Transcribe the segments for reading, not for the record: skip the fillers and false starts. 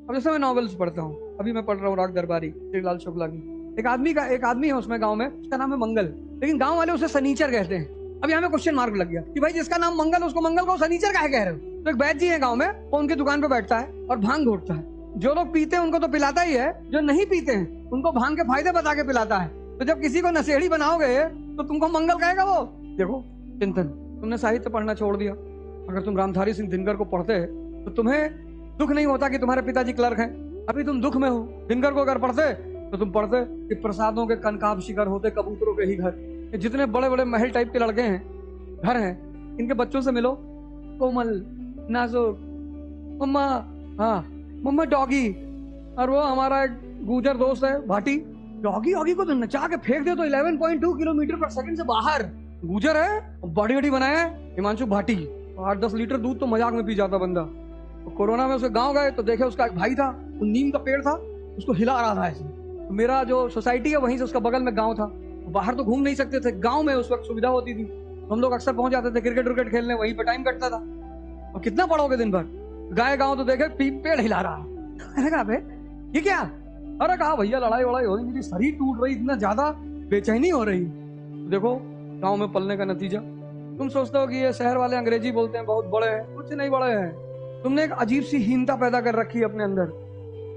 अब जैसे मैं नॉवेल्स पढ़ता हूँ, अभी मैं पढ़ रहा हूँ राग दरबारी श्रीलाल शुक्ला की। एक आदमी है उसमें गांव में, उसका नाम है मंगल, लेकिन गांव वाले उसे सनीचर कहते हैं। अब यहाँ में क्वेश्चन मार्क लग गया कि भाई जिसका नाम मंगल, उसको मंगल को सनीचर काहे कह रहे हो? तो एक वैद्य जी है गाँव में, वो उनकी दुकान पे बैठता है और भांग घोटता है। जो लोग पीते हैं उनको तो पिलाता ही है, जो नहीं पीते हैं उनको भांग के फायदे बता के पिलाता है। तो जब किसी को नशेड़ी बनाओगे तो तुमको मंगल कहेगा वो। देखो चिंतन, तुमने साहित्य पढ़ना छोड़ दिया। अगर तुम रामधारी सिंह दिनकर को पढ़ते तो तुम्हें दुख नहीं होता कि तुम्हारे पिताजी क्लर्क हैं। अभी तुम दुख में हो। दिनकर को अगर पढ़ते तो तुम पढ़ते कि प्रसादों के कनकाब शिखर होते कबूतरों के ही घर। ये जितने बड़े बड़े महल टाइप के लड़के हैं, घर हैं, इनके बच्चों से मिलो, कोमल, नाजुक, मम्मा, हाँ मम्मा डॉगी। और वो हमारा एक गुजर दोस्त है भाटी, डॉगी वॉगी को तो नचा के फेंक दे तो 11.2 किलोमीटर पर सेकंड से बाहर। गुजर है, बॉडी वडी बनाया है हिमांशु भाटी, 8-10 लीटर दूध तो मजाक में पी जाता बंदा। तो कोरोना में उसके गांव गए तो देखे उसका एक भाई था, वो नीम का पेड़ था, उसको हिला रहा था ऐसे। तो मेरा जो सोसाइटी है वहीं से उसका बगल में गांव था, बाहर तो घूम नहीं सकते थे, गांव में उस वक्त सुविधा होती थी, तो हम लोग अक्सर पहुंच जाते थे क्रिकेट विकेट खेलने, वहीं पर टाइम कटता था। और कितना पढ़ोगे दिन भर, गाय गाँव तो देखे पेड़ हिला रहा है। मैंने कहा ये क्या? अरे कहा भैया लड़ाई वड़ाई हो रही, मेरी शरीर टूट रही, इतना ज्यादा बेचैनी हो रही। देखो गांव में पलने का नतीजा। तुम सोचते हो कि ये शहर वाले अंग्रेजी बोलते हैं, बहुत बड़े हैं, कुछ नहीं बड़े हैं। तुमने एक अजीब सी हीनता पैदा कर रखी है अपने अंदर।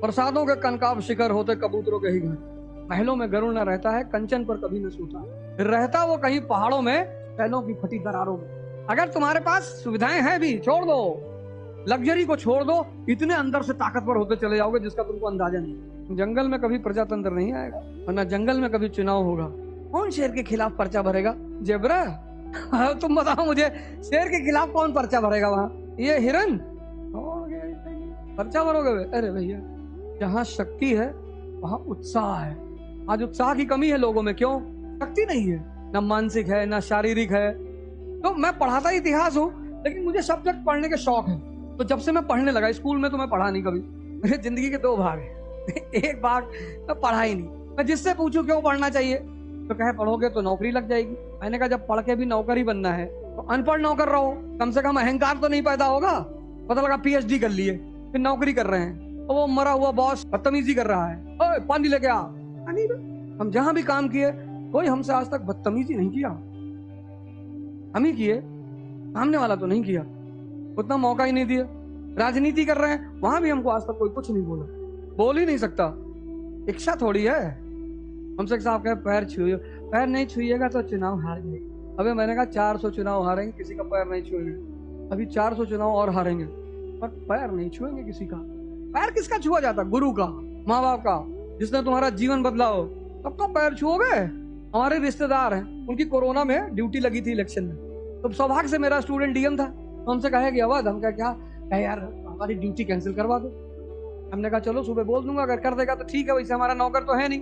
प्रसादों के कनकाब शिखर होते कबूतरों के ही घर। महलों में गरुड़ न रहता है, कंचन पर कभी न सोता, रहता वो कहीं पहाड़ों में, पहलों की फटी दरारों में। अगर तुम्हारे पास सुविधाएं हैं भी, छोड़ दो, लग्जरी को छोड़ दो, इतने अंदर से ताकतवर होते चले जाओगे जिसका तुमको अंदाजा नहीं। जंगल में कभी प्रजातंत्र नहीं आएगा, वरना जंगल में कभी चुनाव होगा। कौन शेर के खिलाफ पर्चा भरेगा? जेब्रा? तुम बताओ मुझे, शेर के खिलाफ कौन पर्चा भरेगा? वहां ये हिरन पर्चा भरोगे? अरे भैया, जहाँ शक्ति है वहां उत्साह है। आज उत्साह की कमी है लोगों में। क्यों? शक्ति नहीं है, ना मानसिक है ना शारीरिक है। तो मैं पढ़ाता इतिहास हूँ, लेकिन मुझे सब्जेक्ट पढ़ने के शौक है। तो जब से मैं पढ़ने लगा, स्कूल में तो मैं पढ़ा नहीं कभी, मेरे जिंदगी के 2 भाग हैं। एक भाग मैं पढ़ा ही नहीं। मैं जिससे पूछूं क्यों पढ़ना चाहिए तो कहे पढ़ोगे तो नौकरी लग जाएगी। मैंने कहा जब पढ़ के भी नौकरी बनना है तो अनपढ़ नौकर रहो, कम से कम अहंकार तो नहीं पैदा होगा। पता लगा पीएचडी कर लिए, फिर नौकरी कर रहे हैं, तो वो मरा हुआ बॉस बदतमीजी कर रहा है, ओए पानी लेके आ। हम जहां भी काम किए, कोई हमसे आज तक बदतमीजी नहीं किया। हम ही किए, सामने वाला तो नहीं किया, उतना मौका ही नहीं दिया। राजनीति कर रहे हैं, वहां भी हमको आज तक कोई कुछ नहीं बोला, बोल ही नहीं सकता। इच्छा थोड़ी है। हमसे साहब कहे पैर छुइए, पैर नहीं छुइएगा तो चुनाव हार गए। अबे मैंने कहा 400 चुनाव हारेंगे, किसी का पैर नहीं छुएंगे। अभी 400 चुनाव और हारेंगे, पर पैर नहीं छुएंगे किसी का। पैर किसका छुआ जाता? गुरु का, माँ बाप का, जिसने तुम्हारा जीवन बदला हो, सबका पैर छुओगे? हमारे रिश्तेदार हैं, उनकी कोरोना में ड्यूटी लगी थी इलेक्शन में, तो सौभाग्य से मेरा स्टूडेंट डीएम था, तो हमसे कहे कि अवध, हम क्या यार हमारी ड्यूटी कैंसिल करवा दो। हमने कहा चलो सुबह बोल दूंगा, अगर कर देगा तो ठीक है, वैसे हमारा नौकर तो है नहीं,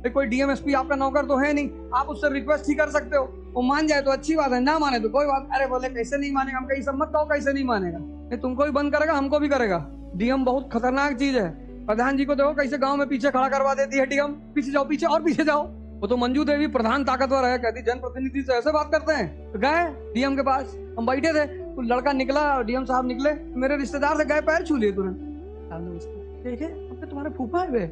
कोई डीएमएसपी आपका नौकर तो है नहीं, आप उससे रिक्वेस्ट ही कर सकते हो, वो मान जाए तो अच्छी बात है, ना माने तो कोई बात। अरे बोले कैसे नहीं मानेगा? हम कहीं सब मत कहो कैसे नहीं मानेगा, ये तुमको भी बंद करेगा, हमको भी करेगा। डीएम बहुत खतरनाक चीज है। प्रधान जी को देखो कैसे गांव में पीछे खड़ा करवा देती है डीएम, पीछे जाओ, पीछे और पीछे जाओ। वो तो मंजू देवी प्रधान ताकतवर है, कहती जनप्रतिनिधि से ऐसे बात करते हैं। तो गए डीएम के पास, हम बैठे थे, तो लड़का निकला, डीएम साहब निकले, मेरे रिश्तेदार से गए, पैर छू लिए तुरंत। देखे अब तुम्हारे फूफा है वे?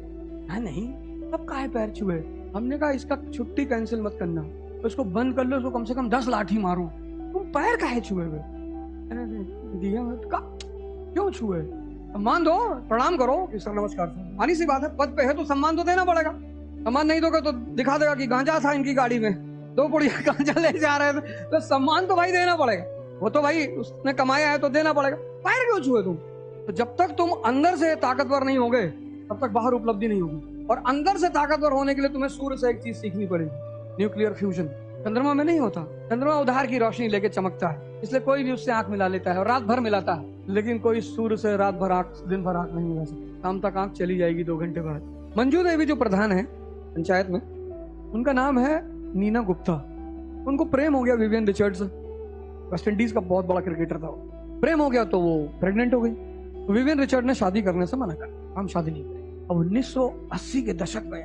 नहीं, अब काहे पैर छुए? हमने कहा इसका छुट्टी कैंसिल मत करना, तो इसको बंद कर लो, इसको कम से कम 10 लाठी मारो, तुम पैर काहे छुए हुए? डीएम क्यों छुए? सम्मान दो, प्रणाम करो, सर नमस्कार। मानी सी बात है, पद पे है तो सम्मान तो देना पड़ेगा। सम्मान नहीं दोगे तो दिखा देगा कि गांजा था इनकी गाड़ी में, 2 पुड़िया गांजा ले जा रहे थे, तो सम्मान तो भाई देना पड़ेगा। वो तो भाई उसने कमाया है तो देना पड़ेगा। पैर क्यों छुए तुम? तो जब तक तुम अंदर से ताकतवर नहीं होगे तब तक बाहर उपलब्धि नहीं होगी। और अंदर से ताकतवर होने के लिए तुम्हें सूर्य से एक चीज सीखनी पड़ेगी, न्यूक्लियर फ्यूजन। चंद्रमा में नहीं होता, चंद्रमा उधार की रोशनी लेके चमकता है, इसलिए कोई भी उससे आंख मिला लेता है और रात भर मिलाता है, लेकिन कोई सूर्य से रात भर आंख, दिन भर आंख नहीं मिला सकता। शाम तक आंख चली जाएगी 2 घंटे बाद। मंजू देवी जो प्रधान है पंचायत में, उनका नाम है नीना गुप्ता। उनको प्रेम हो गया विवियन रिचर्ड से, वेस्ट इंडीज का बहुत बड़ा क्रिकेटर था वो। प्रेम हो गया तो वो प्रेग्नेंट हो गई। तो विवियन रिचर्ड ने शादी करने से मना कर, हम शादी नहीं करें। अब 1980 के दशक में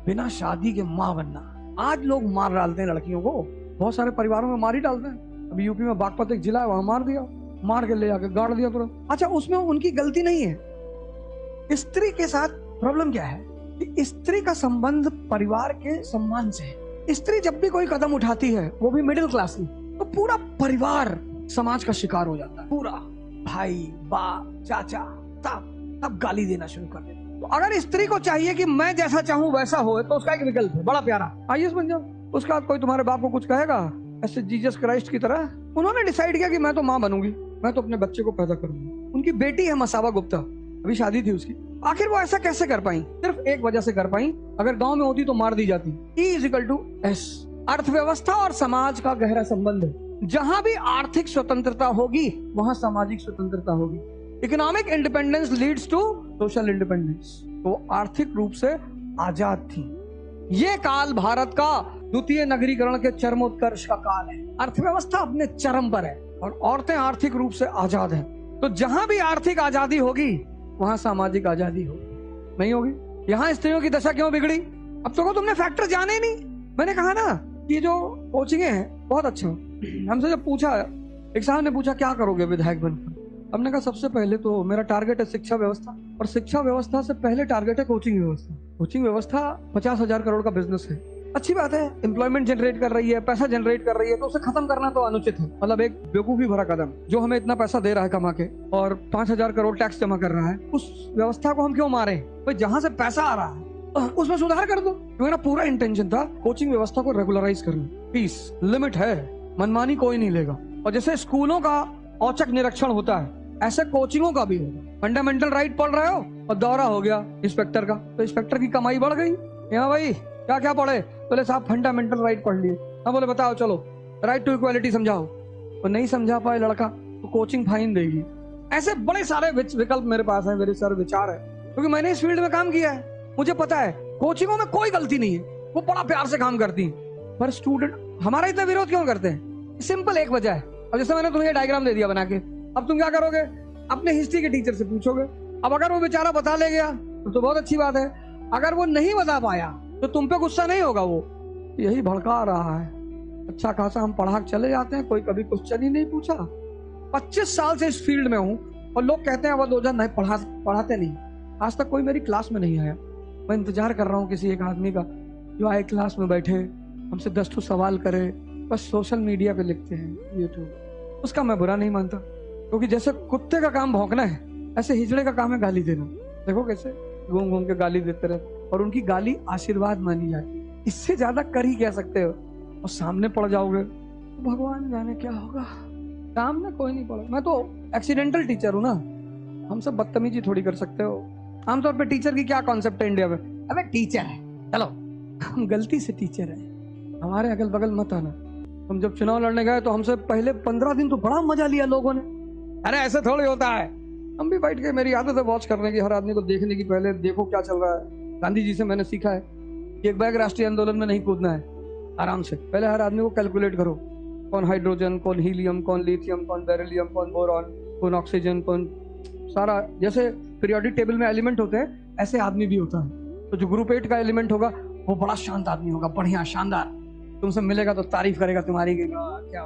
बिना शादी के माँ बनना, आज लोग मार डालते हैं लड़कियों को, बहुत सारे परिवारों में मार ही डालते हैं। अभी यूपी में बागपत एक जिला है, वहां मार दिया, मार के ले आके गाड़ दिया तुरंत। अच्छा, उसमें उनकी गलती नहीं है, स्त्री के साथ प्रॉब्लम क्या है कि स्त्री का संबंध परिवार के सम्मान से है। स्त्री जब भी कोई कदम उठाती है, वो भी मिडिल क्लास में, तो पूरा परिवार समाज का शिकार हो जाता है। पूरा भाई, बाप, चाचा सब गाली देना शुरू कर देते। तो अगर स्त्री को चाहिए कि मैं जैसा चाहूँ वैसा हो, तो उसका एक विकल्प है बड़ा प्यारा, आईएएस बन जाओ। उसके बाद कोई तुम्हारे बाप को कुछ कहेगा, ऐसे जीसस क्राइस्ट की तरह उन्होंने डिसाइड किया कि मैं तो माँ बनूंगी, मैं तो अपने बच्चे को पैदा करूंगी। उनकी बेटी है मसाबा गुप्ता, अभी शादी थी उसकी। आखिर वो ऐसा कैसे कर पाई? सिर्फ एक वजह से कर पाई, अगर गांव में होती तो मार दी जाती। E=S। अर्थव्यवस्था और समाज का गहरा संबंध है। जहां भी आर्थिक स्वतंत्रता होगी, वहां सामाजिक स्वतंत्रता होगी। Economic independence leads to social independence. तो आर्थिक रूप से आजाद थी। ये काल भारत का द्वितीय नगरीकरण के चरमोत्कर्ष का काल है। अर्थव्यवस्था अपने चरम पर है और औरतें आर्थिक रूप से आजाद हैं। तो जहां भी आर्थिक आजादी होगी, वहां सामाजिक आजादी होगी। नहीं होगी? यहाँ स्त्रियों की दशा क्यों बिगड़ी? अब तो तुमने फैक्टर जाने ही नहीं। मैंने कहा ना कि जो कोचिंग है बहुत अच्छा। हमसे जब पूछा, एक साहब ने पूछा क्या करोगे विधायक बनकर, हमने कहा सबसे पहले तो मेरा टारगेट है शिक्षा व्यवस्था, और शिक्षा व्यवस्था से पहले टारगेट है कोचिंग व्यवस्था। कोचिंग व्यवस्था 50,000 करोड़ का बिजनेस है, अच्छी बात है, एम्प्लॉयमेंट जनरेट कर रही है, पैसा जनरेट कर रही है, तो उसे खत्म करना तो अनुचित है। मतलब एक बेवकूफी भरा कदम। जो हमें इतना पैसा दे रहा है कमा के और 5,000 करोड़ टैक्स जमा कर रहा है, उस व्यवस्था को हम क्यों मारे? भाई जहां से पैसा आ रहा है उसमें सुधार कर दो। मेरा पूरा इंटेंशन था कोचिंग व्यवस्था को रेगुलराइज करना। फीस लिमिट है, मनमानी कोई नहीं लेगा। और जैसे स्कूलों का औचक निरीक्षण होता है, ऐसे कोचिंगों का भी होगा। फंडामेंटल राइट पढ़ रहे हो और दौरा हो गया इंस्पेक्टर का, तो इंस्पेक्टर की कमाई बढ़ गई। यहाँ भाई क्या क्या पढ़े? बोले साहब फंडामेंटल राइट पढ़ लिए। हाँ बोले बताओ, चलो राइट टू इक्वालिटी समझाओ। तो नहीं समझा पाए लड़का तो कोचिंग फाइन देगी। ऐसे बड़े सारे विकल्प मेरे पास है, मेरे सारे विचार है, क्योंकि मैंने इस फील्ड में काम किया है। मुझे पता है कोचिंगों में कोई गलती नहीं है, वो बड़ा प्यार से काम करती है। पर स्टूडेंट हमारा इतना विरोध क्यों करते हैं? सिंपल एक वजह है। अब जैसे मैंने तुम्हें डायग्राम दे दिया बना के, अब तुम क्या करोगे? अपने हिस्ट्री के टीचर से पूछोगे। अब अगर वो बेचारा बता ले गया तो बहुत अच्छी बात है। अगर वो नहीं बता पाया तो तुम पे गुस्सा नहीं होगा, वो यही भड़का रहा है। अच्छा खासा हम पढ़ा चले जाते हैं, कोई कभी क्वेश्चन ही नहीं पूछा। 25 साल से इस फील्ड में हूँ और लोग कहते हैं वो नहीं पढ़ाते नहीं। आज तक कोई मेरी क्लास में नहीं आया। मैं इंतजार कर रहा हूँ किसी एक आदमी का जो आए क्लास में बैठे, हमसे 10 सवाल करे। बस सोशल मीडिया पे लिखते हैं यूट्यूब। उसका मैं बुरा नहीं मानता, क्योंकि जैसे कुत्ते का काम भौंकना है, ऐसे हिजड़े का काम है गाली देना। देखो कैसे घूम घूम के गाली देते रहे, और उनकी गाली आशीर्वाद मानी जाती। इससे ज्यादा कर ही कह सकते हो। और सामने पड़ जाओगे तो भगवान जाने क्या होगा। सामने कोई नहीं पड़ा। मैं तो एक्सीडेंटल टीचर हूँ ना, हम सब बदतमीजी थोड़ी कर सकते हो। आमतौर पे टीचर की क्या कॉन्सेप्ट है इंडिया में? अबे टीचर है, चलो हम गलती से टीचर है, हमारे अगल बगल मत आना। हम जब चुनाव लड़ने गए तो हमसे पहले 15 दिन तो बड़ा मजा लिया लोगों ने। अरे ऐसे थोड़ी होता है। हम भी बैठ के, मेरी आदत है वॉच करने की, हर आदमी को देखने की, पहले देखो क्या चल रहा है। गांधी जी से मैंने सीखा है कि एक बैग राष्ट्रीय आंदोलन में नहीं कूदना है, आराम से पहले हर आदमी को कैलकुलेट करो। कौन हाइड्रोजन, कौन हीलियम, कौन लिथियम, कौन बेरिलियम, कौन बोरॉन, कौन ऑक्सीजन, कौन सारा। जैसे पीरियोडिक टेबल में एलिमेंट होते हैं, ऐसे आदमी भी होता है। तो जो ग्रुप 8 का एलिमेंट होगा वो बड़ा शांत आदमी होगा, बढ़िया शानदार। तुमसे मिलेगा तो तारीफ करेगा तुम्हारी, क्या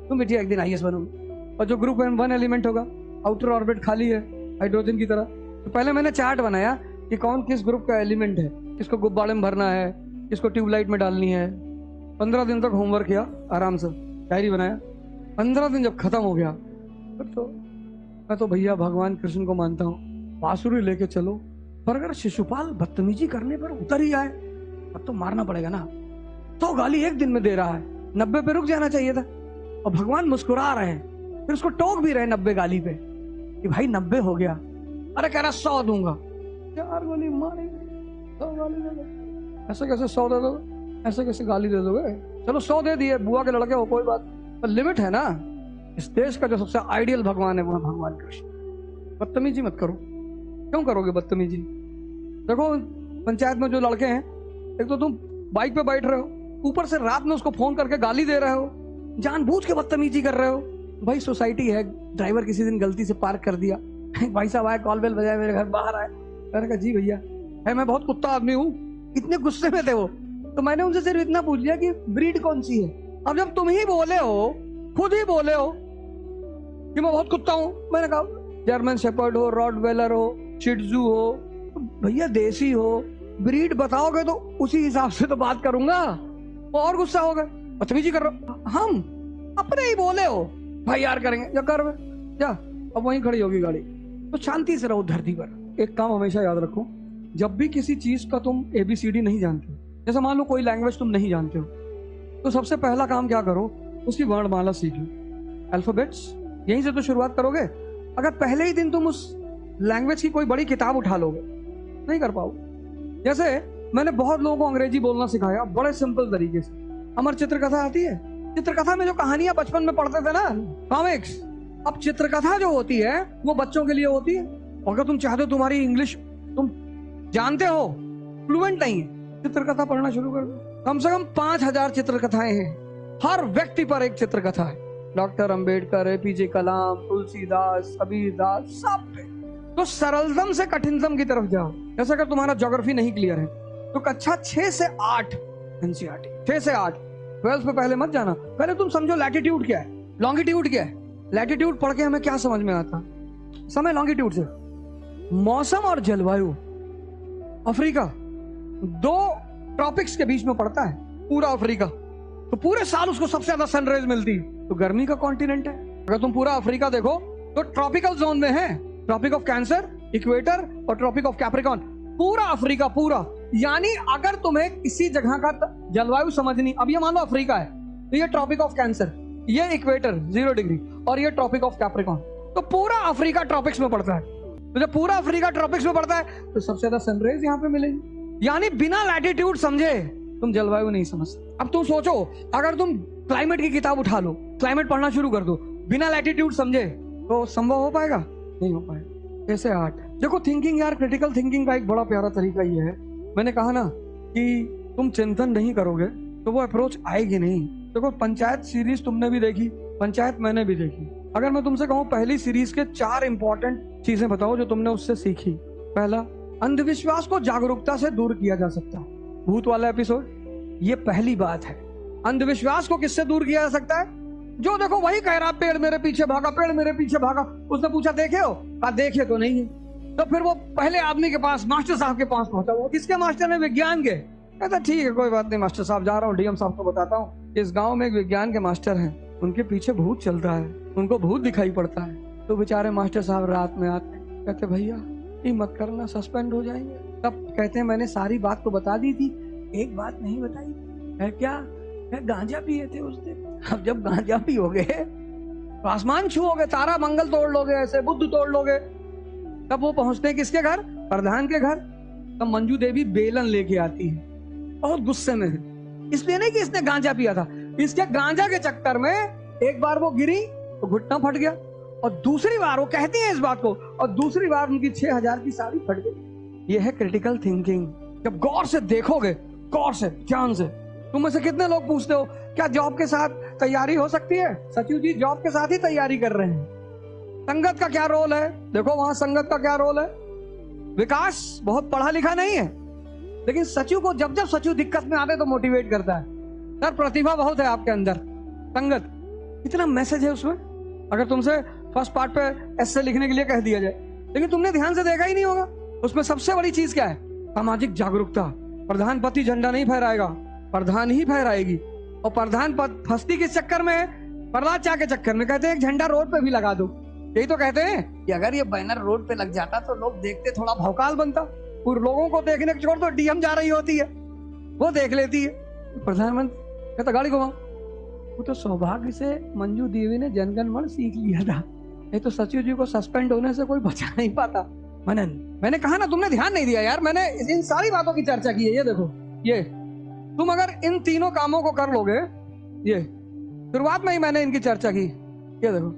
तुम बेटिया एक दिन आईएएस बनोगे। और जो ग्रुप 1 एलिमेंट होगा, आउटर ऑर्बिट खाली है हाइड्रोजन की तरह। तो पहले मैंने चार्ट बनाया कि कौन किस ग्रुप का एलिमेंट है, किसको गुब्बारे में भरना है, किसको ट्यूबलाइट में डालनी है। 15 दिन तक होमवर्क किया आराम से, डायरी बनाया। 15 दिन जब खत्म हो गया तो मैं तो भैया भगवान कृष्ण को मानता हूँ, बांसुरी लेके चलो। पर अगर शिशुपाल बदतमीजी करने पर उतर ही आए अब तो मारना पड़ेगा ना। तो गाली एक दिन में दे रहा है, 90 पे रुक जाना चाहिए था। और भगवान मुस्कुरा रहे हैं, फिर उसको टोक भी रहे 90 गाली पे कि भाई 90 हो गया। अरे कह रहा 100 दूंगा, 4 गोली मारेंगे, 100 गाली दे दो। ऐसे कैसे 100 दे दोगे? ऐसे कैसे गाली दे दोगे? चलो 100 दे दिए, बुआ के लड़के हो, कोई बात, पर लिमिट है ना। इस देश का जो सबसे आइडियल भगवान है वो है भगवान कृष्ण। बदतमीजी मत करो। क्यों करोगे बदतमीजी? देखो पंचायत में जो लड़के हैं, एक तो तुम बाइक पे बैठ रहे हो, ऊपर से रात में उसको फोन करके गाली दे रहे हो, जानबूझ के बदतमीजी कर रहे हो। भाई सोसाइटी है, ड्राइवर किसी दिन गलती से पार्क कर दिया, भाई साहब आए, कॉल बेल बजाए, मेरे घर बाहर आए, मैंने कहा जी भैया है, मैं बहुत कुत्ता आदमी हूँ। इतने गुस्से में थे वो, तो मैंने उनसे सिर्फ इतना पूछ लिया कि ब्रीड कौन सी है। अब जब तुम ही बोले हो, खुद ही बोले हो कि मैं बहुत कुत्ता हूँ, मैंने कहा जर्मन शेपर्ड हो, रॉटवेलर हो, शिट्जू हो, तो भैया देसी हो, ब्रीड बताओगे तो उसी हिसाब से तो बात करूंगा। वो और गुस्सा हो गए, बदतमीजी कर रहे हो। हम अपने ही बोले हो भाई यार करेंगे, जा कर जा, अब वहीं खड़ी होगी गाड़ी। तो शांति से रहो धरती पर। एक काम हमेशा याद रखो, जब भी किसी चीज का तुम ABCD नहीं जानते हो, जैसे मान लो कोई लैंग्वेज तुम नहीं जानते हो, तो सबसे पहला काम क्या करो, उसकी वर्णमाला सीख लो, अल्फाबेट्स, यहीं से तो शुरुआत करोगे। अगर पहले ही दिन तुम उस लैंग्वेज की कोई बड़ी किताब उठा लोगे, नहीं कर पाओगे। जैसे मैंने बहुत लोगों को अंग्रेजी बोलना सिखाया बड़े सिंपल तरीके से। अमर चित्रकथा आती है, चित्रकथा में जो कहानियां बचपन में पढ़ते थे ना, कॉमिक्स, अब चित्रकथा जो होती है वो बच्चों के लिए होती है। अगर तुम चाहते हो तुम्हारी इंग्लिश तुम जानते हो, फ्लुएंट नहीं है, चित्रकथा पढ़ना शुरू कर दो। कम से कम 5000 चित्रकथाएं हैं, हर व्यक्ति पर एक चित्रकथा है। डॉक्टर अंबेडकर, APJ कलाम, तुलसीदास, कबीरदास, सब पे। तो सरलतम से कठिनतम की तरफ जाओ। जैसे अगर तुम्हारा ज्योग्राफी नहीं क्लियर है तो कक्षा 6 से 8 NCERT, 6 से 8, 12 पे पहले मत जाना। पहले तुम समझो लैटिट्यूड क्या है, लॉन्गिट्यूड क्या है। लैटिट्यूड पढ़ के हमें क्या समझ में आता, समय लॉन्गिट्यूड से मौसम और जलवायु। अफ्रीका 2 ट्रॉपिक्स के बीच में पड़ता है, पूरा अफ्रीका, तो पूरे साल उसको सबसे ज्यादा सनरेज मिलती है, तो गर्मी का कॉन्टिनेंट है। अगर तुम पूरा अफ्रीका देखो तो ट्रॉपिकल जोन में है, ट्रॉपिक ऑफ कैंसर, इक्वेटर और ट्रॉपिक ऑफ कैप्रिकॉन, पूरा अफ्रीका पूरा। यानी अगर तुम्हें किसी जगह का जलवायु समझनी, अब ये मान लो अफ्रीका है तो ये ट्रॉपिक ऑफ कैंसर, ये इक्वेटर 0 डिग्री और ये ट्रॉपिक ऑफ कैप्रिकॉन, तो पूरा अफ्रीका ट्रॉपिक्स में पड़ता है। तो जब पूरा अफ्रीका ट्रॉपिक्स में पड़ता है तो सबसे ज्यादा सनरेज यहाँ पे मिलेगी। यानी बिना लैटिट्यूड समझे तुम जलवायु नहीं समझ सकते। अब तुम सोचो, अगर तुम क्लाइमेट की किताब उठा लो, क्लाइमेट पढ़ना शुरू कर दो बिना लैटिट्यूड समझे, तो संभव हो पाएगा? नहीं हो पाएगा। कैसे 8 देखो, थिंकिंग यार, क्रिटिकल थिंकिंग का एक बड़ा प्यारा तरीका ये है, मैंने कहा ना कि तुम चिंतन नहीं करोगे तो वो अप्रोच आएगी नहीं। देखो पंचायत सीरीज तुमने भी देखी, पंचायत मैंने भी देखी। अगर मैं तुमसे कहूँ पहली सीरीज के 4 इंपॉर्टेंट चीजें बताओ जो तुमने उससे सीखी। पहला, अंधविश्वास को जागरूकता से दूर किया जा सकता है, भूत वाला एपिसोड, ये पहली बात है। अंधविश्वास को किससे दूर किया जा सकता है? जो देखो वही कह रहा पेड़ मेरे पीछे भागा, पेड़ मेरे पीछे भागा। उसने पूछा देखे हो? कहा देखे तो नहीं है। तो फिर वो पहले आदमी के पास, मास्टर साहब के पास पहुंचा। वो किसके मास्टर ने? विज्ञान के। कहता ठीक है कोई बात नहीं मास्टर साहब, जा रहा हूँ DM साहब को बताता हूँ, इस गांव में एक विज्ञान के मास्टर हैं, उनके पीछे भूत चलता है, उनको भूत दिखाई पड़ता है। तो बेचारे मास्टर साहब रात में आते, कहते भैया ये मत करना, सस्पेंड हो जाएंगे। तब कहते हैं मैंने सारी बात तो बता दी थी, एक बात नहीं बताई है। क्या है? गांजा पिए थे उस दिन। अब जब गांजा पियोगे तो आसमान छुओगे, तारा मंगल तोड़ लोगे, ऐसे बुद्ध तोड़ लोगे। तब वो पहुंचते हैं किसके घर? प्रधान के घर। तब मंजू देवी बेलन लेके आती है, बहुत गुस्से में है, इसलिए नहीं कि इसने गांजा पिया था, इसके गांजा के चक्कर में एक बार वो गिरी तो घुटना फट गया, और दूसरी बार वो कहती है इस बात को, और दूसरी बार उनकी 6000 की साड़ी फट गई। ये है क्रिटिकल थिंकिंग। जब गौर से देखोगे, गौर से, ध्यान से। तुम में से कितने लोग पूछते हो क्या जॉब के साथ तैयारी हो सकती है? सचिव जी जॉब के साथ ही तैयारी कर रहे हैं। संगत का क्या रोल है? देखो वहां संगत का क्या रोल है। विकास बहुत पढ़ा लिखा नहीं है, लेकिन सचिव को जब जब सचिव दिक्कत में आते तो मोटिवेट करता है, सर प्रतिभा बहुत है आपके अंदर। संगत इतना मैसेज है उसमें। अगर तुमसे फर्स्ट पार्ट पे ऐसे लिखने के लिए कह दिया जाए, लेकिन तुमने ध्यान से देखा ही नहीं होगा। उसमें सबसे बड़ी चीज क्या है? सामाजिक जागरूकता। प्रधानपति झंडा नहीं फहराएगा, प्रधान ही फहराएगी। और प्रधान पद फंसती किस चक्कर में है? प्रहलाद चा के चक्कर में। कहते हैं एक झंडा रोड पे भी लगा दो। यही तो कहते हैं कि अगर ये बैनर रोड पे लग जाता तो लोग देखते, थोड़ा भौकाल बनता। और लोगों को देखने को छोड़ दो, DM जा रही होती है, वो देख लेती है। प्रधानमंत्री कहता गाड़ी घुमाओ। वो तो सौभाग्य से मंजू देवी ने जनगण मन सीख लिया था, नहीं तो सचिव जी को सस्पेंड होने से कोई बचा नहीं पाता। मनन, मैंने कहा ना तुमने ध्यान नहीं दिया यार, मैंने इन सारी बातों की चर्चा की है। ये देखो, ये तुम अगर इन तीनों कामों को कर लोगे, ये शुरुआत में ही मैंने इनकी चर्चा की। ये देखो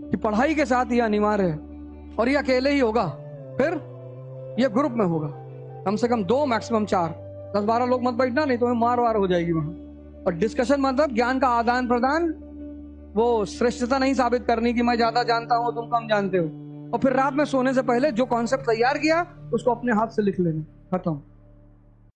कि पढ़ाई के साथ ये अनिवार्य है, और ये अकेले ही होगा, फिर ये ग्रुप में होगा, कम से कम 2 मैक्सिमम 4, 10-12 लोग मत बैठना, नहीं तो मार वार हो जाएगी वहां। और डिस्कशन मतलब ज्ञान का आदान प्रदान, वो श्रेष्ठता नहीं साबित करनी कि मैं ज्यादा जानता हूं तुम कम जानते हो। और फिर रात में सोने से पहले जो कॉन्सेप्ट तैयार किया उसको अपने हाथ से लिख लेना, खत्म।